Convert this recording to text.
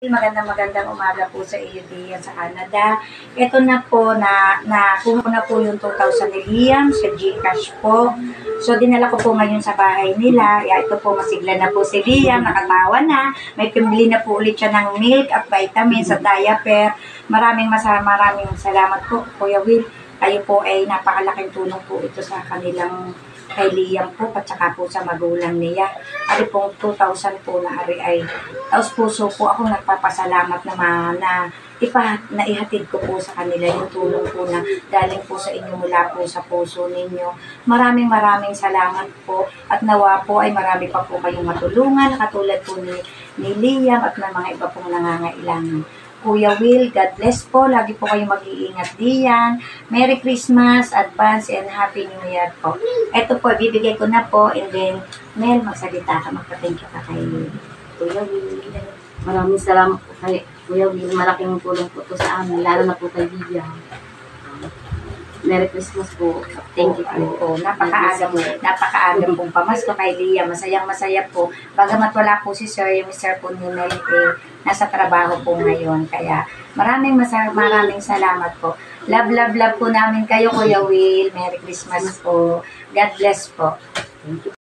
Magandang umaga po sa iyo diyan sa Canada. Ito na po, nakuha ko na po yung 2,000 ni Liam sa GCash po. So, dinala ko po ngayon sa bahay nila. Ito po, masigla na po si Liam, nakatawa na. May pambili na po ulit siya ng milk at vitamins at diaper. Maraming salamat po, Kuya Will. Kayo po ay napakalaking tulong po ito sa kanilang kay Liam po, at saka po sa magulang niya. Ari pong 2,000 po na ari ay taos puso po ako nagpapasalamat naman na ihatid ko po sa kanila yung tulong po na galing po sa inyo mula po sa puso ninyo. Maraming salamat po at nawa po ay marami pa po kayong matulungan katulad po ni Liam at ng mga iba pong nangangailangan. Kuya Will, God bless po. Lagi po kayong mag-iingat diyan. Merry Christmas, advance, and Happy New Year po. Ito po, bibigay ko na po. And then, Mel, magsalita ka, magpa-thank you ka kay Kuya Will. Maraming salamat po kay Kuya Will. Malaking tulong po to sa amin, lalo na po kay Liam. Merry Christmas po. Thank you po. Napakaaga pong pamasko kay Liam. Masaya po. Bagamat wala po si Sir, yung Sir po ni Mel, nasa trabaho po ngayon. Kaya maraming salamat po. Love po namin kayo, Kuya Will. Merry Christmas po. God bless po. Thank you.